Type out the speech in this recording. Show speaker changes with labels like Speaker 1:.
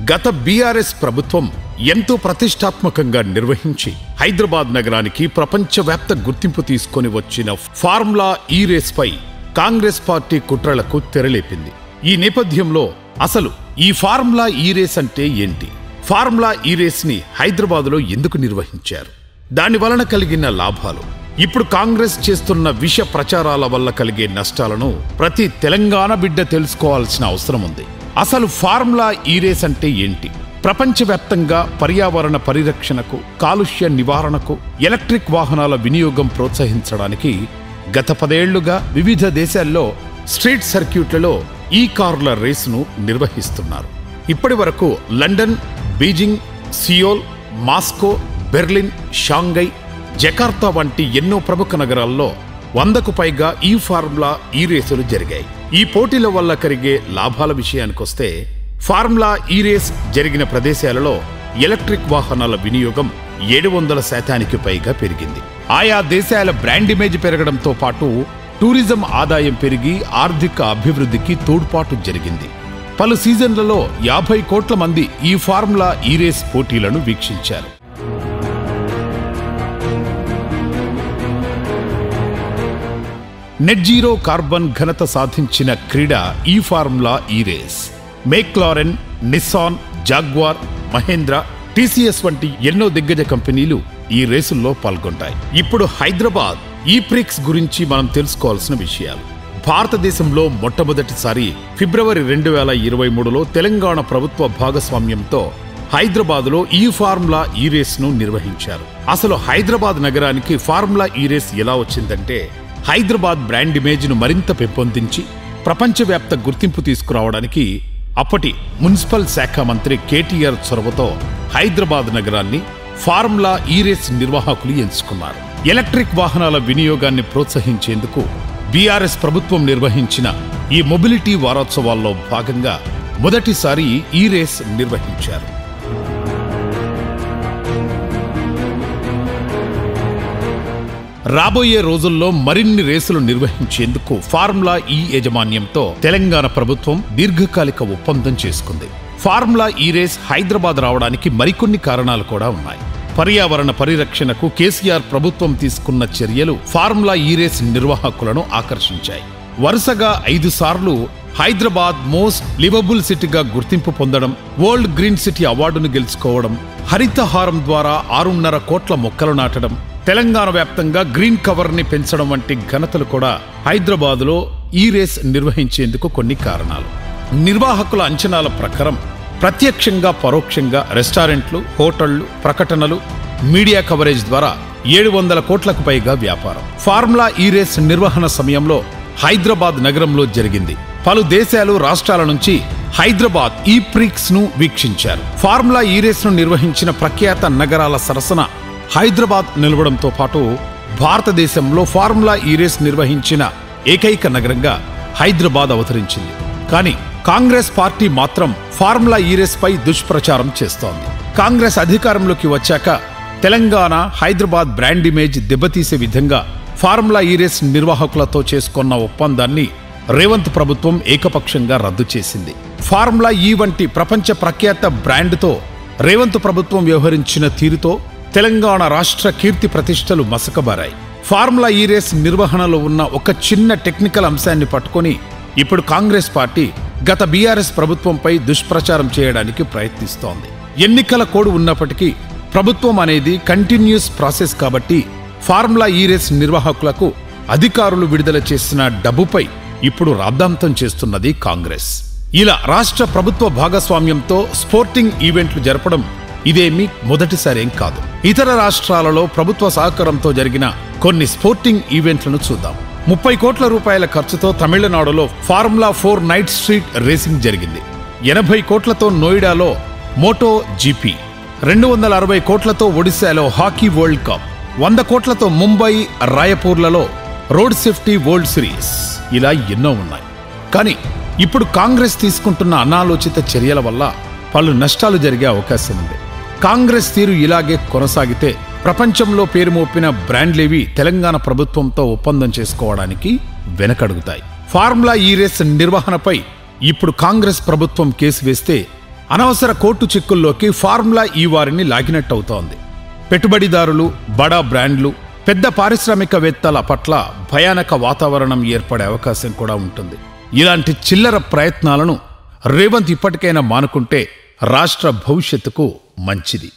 Speaker 1: గత బీఆర్ఎస్ ప్రభుత్వం ఎంతో ప్రతిష్టాత్మకంగా నిర్వహించి హైదరాబాద్ నగరానికి ప్రపంచవ్యాప్త గుర్తింపు తీసుకొని వచ్చిన ఫార్ములా ఈ రేస్ పై కాంగ్రెస్ పార్టీ కుట్రలకు తెరలేపింది. ఈ నేపథ్యంలో అసలు ఈ ఫార్ములా ఈ రేస్ అంటే ఏంటి? ఫార్ములా ఈ రేస్ ని హైదరాబాద్లో ఎందుకు నిర్వహించారు? దాని వలన కలిగిన లాభాలు, ఇప్పుడు కాంగ్రెస్ చేస్తున్న విష ప్రచారాల వల్ల కలిగే నష్టాలను ప్రతి తెలంగాణ బిడ్డ తెలుసుకోవాల్సిన అవసరం ఉంది. అసలు ఫార్ములా ఈ రేస్ అంటే ఏంటి? ప్రపంచవ్యాప్తంగా పర్యావరణ పరిరక్షణకు, కాలుష్య నివారణకు, ఎలక్ట్రిక్ వాహనాల వినియోగం ప్రోత్సహించడానికి గత 10 ఏళ్లుగా వివిధ దేశాల్లో స్ట్రీట్ సర్క్యూట్లలో ఈ కార్ల రేసును నిర్వహిస్తున్నారు. ఇప్పటి వరకు London, Beijing, Seoul, Moscow, Berlin, Shanghai, Jakarta వంటి ఎన్నో ప్రముఖ నగరాల్లో 100కు పైగా ఈ ఫార్ములా ఈ రేసులు జరిగాయి. ఈ పోటీల వల్ల కలిగే లాభాల విషయానికొస్తే, ఫార్ములా ఈ రేస్ జరిగిన ప్రదేశాలలో ఎలక్ట్రిక్ వాహనాల వినియోగం 700% పైగా పెరిగింది. ఆయా దేశాల బ్రాండ్ ఇమేజ్ పెరగడంతో పాటు టూరిజం ఆదాయం పెరిగి ఆర్థిక అభివృద్ధికి తోడ్పాటు జరిగింది. పలు సీజన్లలో 50 కోట్ల మంది ఈ ఫార్ములా ఈ రేస్ పోటీలను వీక్షించారు. నెట్ జీరో కార్బన్ ఘనత సాధించిన క్రీడ ఈ formula E race. McLaren, Nissan, Jaguar, Mahindra, TCS వంటి ఎన్నో దిగ్గజ కంపెనీలు ఈ రేసుల్లో పాల్గొంటాయి. ఇప్పుడు హైదరాబాద్ ఈ ప్రిక్స్ గురించి మనం తెలుసుకోవాల్సిన విషయాలు. భారతదేశంలో మొట్టమొదటిసారి ఫిబ్రవరి 2023లో తెలంగాణ ప్రభుత్వ భాగస్వామ్యంతో హైదరాబాద్లో ఈ ఫార్ములా ఈ రేస్ ను నిర్వహించారు. అసలు హైదరాబాద్ నగరానికి ఫార్ములా ఈ రేస్ ఎలా వచ్చిందంటే, హైదరాబాద్ బ్రాండ్ ఇమేజ్ ను మరింత పెంపొందించి ప్రపంచవ్యాప్త గుర్తింపు తీసుకురావడానికి అప్పటి మున్సిపల్ శాఖ మంత్రి కేటీఆర్ చొరవతో హైదరాబాద్ నగరాన్ని ఫార్ములా ఈ రేస్ నిర్వాహకులు ఎంచుకున్నారు. ఎలక్ట్రిక్ వాహనాల వినియోగాన్ని ప్రోత్సహించేందుకు బీఆర్ఎస్ ప్రభుత్వం నిర్వహించిన ఈ మొబిలిటీ వారోత్సవాల్లో భాగంగా మొదటిసారి ఈ రేస్ నిర్వహించారు. రాబోయే రోజుల్లో మరిన్ని రేసులు నిర్వహించేందుకు ఫార్ములా ఈ యాజమాన్యంతో తెలంగాణ ప్రభుత్వం దీర్ఘకాలిక ఒప్పందం చేసుకుంది. ఫార్ములా ఈ రేస్ హైదరాబాద్ రావడానికి మరికొన్ని కారణాలు కూడా ఉన్నాయి. పర్యావరణ పరిరక్షణకు కేసీఆర్ ప్రభుత్వం తీసుకున్న చర్యలు ఫార్ములా ఈ రేస్ నిర్వాహకులను ఆకర్షించాయి. వరుసగా 5 సార్లు హైదరాబాద్ మోస్ట్ లివబుల్ సిటీగా గుర్తింపు పొందడం, వరల్డ్ గ్రీన్ సిటీ అవార్డును గెలుచుకోవడం, హరితహారం ద్వారా 6.5 కోట్ల మొక్కలు నాటడం, తెలంగాణ వ్యాప్తంగా గ్రీన్ కవర్ ని పెంచడం వంటి ఘనతలు కూడా హైదరాబాదులో ఈ రేస్ నిర్వహించేందుకు కొన్ని కారణాలు. నిర్వాహకుల అంచనాల ప్రకారం ప్రత్యక్షంగా పరోక్షంగా రెస్టారెంట్లు, హోటళ్లు, ప్రకటనలు, మీడియా కవరేజ్ ద్వారా 700 కోట్లకు పైగా వ్యాపారం ఫార్ములా ఈ రేస్ నిర్వహణ సమయంలో హైదరాబాద్ నగరంలో జరిగింది. పలు దేశాలు, రాష్ట్రాల నుంచి హైదరాబాద్ ఈ ప్రిక్స్ ను వీక్షించారు. ఫార్ములా ఈ రేస్ ను నిర్వహించిన ప్రఖ్యాత నగరాల సరసన హైదరాబాద్ నిలవడంతో పాటు భారతదేశంలో ఫార్ములా ఈ రేస్ నిర్వహించిన ఏకైక నగరంగా హైదరాబాద్ అవతరించింది. కానీ కాంగ్రెస్ పార్టీ మాత్రం ఫార్ములా ఈ రేస్ పై దుష్ప్రచారం చేస్తోంది. కాంగ్రెస్ అధికారంలోకి వచ్చాక తెలంగాణ, హైదరాబాద్ బ్రాండ్ ఇమేజ్ దెబ్బతీసే విధంగా ఫార్ములా ఈ రేస్ నిర్వాహకులతో చేసుకున్న ఒప్పందాన్ని రేవంత్ ప్రభుత్వం ఏకపక్షంగా రద్దు చేసింది. ఫార్ములా ఈ వంటి ప్రపంచ ప్రఖ్యాత బ్రాండ్తో రేవంత్ ప్రభుత్వం వ్యవహరించిన తీరుతో తెలంగాణ రాష్ట్ర కీర్తి ప్రతిష్టలు మసకబారాయి. ఫార్ములా ఈ రేస్ నిర్వహణలో ఉన్న ఒక చిన్న టెక్నికల్ అంశాన్ని పట్టుకొని ఇప్పుడు కాంగ్రెస్ పార్టీ గత బీఆర్ఎస్ ప్రభుత్వంపై దుష్ప్రచారం చేయడానికి ప్రయత్నిస్తోంది. ఎన్నికల కోడ్ ఉన్నప్పటికీ ప్రభుత్వం అనేది కంటిన్యూస్ ప్రాసెస్ కాబట్టి ఫార్ములా ఈ రేస్ నిర్వాహకులకు అధికారులు విడుదల చేసిన డబ్బుపై ఇప్పుడు రాద్ధాంతం చేస్తున్నది కాంగ్రెస్. ఇలా రాష్ట్ర ప్రభుత్వ భాగస్వామ్యంతో స్పోర్టింగ్ ఈవెంట్లు జరపడం ఇదేమీ మొదటిసారేం కాదు. ఇతర రాష్ట్రాలలో ప్రభుత్వ సహకారంతో జరిగిన కొన్ని స్పోర్టింగ్ ఈవెంట్లను చూద్దాం. 30 కోట్ల రూపాయల ఖర్చుతో తమిళనాడులో ఫార్ములా 4 నైట్ స్ట్రీట్ రేసింగ్ జరిగింది. 80 కోట్లతో నోయిడాలో మోటో జీపీ, 260 కోట్లతో ఒడిశాలో హాకీ వరల్డ్ కప్, 100 కోట్లతో ముంబై, రాయపూర్లలో రోడ్ సేఫ్టీ వరల్డ్ సిరీస్, ఇలా ఎన్నో ఉన్నాయి. కానీ ఇప్పుడు కాంగ్రెస్ తీసుకుంటున్న అనాలోచిత చర్యల వల్ల పలు నష్టాలు జరిగే అవకాశం ఉంది. కాంగ్రెస్ తీరు ఇలాగే కొనసాగితే ప్రపంచంలో పేరు మోపిన బ్రాండ్లేవి తెలంగాణ ప్రభుత్వంతో ఒప్పందం చేసుకోవడానికి వెనకడుగుతాయి. ఫార్ములా ఈ రేస్ నిర్వహణపై ఇప్పుడు కాంగ్రెస్ ప్రభుత్వం కేసు వేస్తే అనవసర కోర్టు చిక్కుల్లోకి ఫార్ములా ఈ వారిని లాగినట్టవుతోంది. పెట్టుబడిదారులు, బడా బ్రాండ్లు, పెద్ద పారిశ్రామికవేత్తల పట్ల భయానక వాతావరణం ఏర్పడే అవకాశం కూడా ఉంటుంది. ఇలాంటి చిల్లర ప్రయత్నాలను రేవంత్ ఇప్పటికైనా మానుకుంటే రాష్ట్ర భవిష్యత్తుకు మంచిది.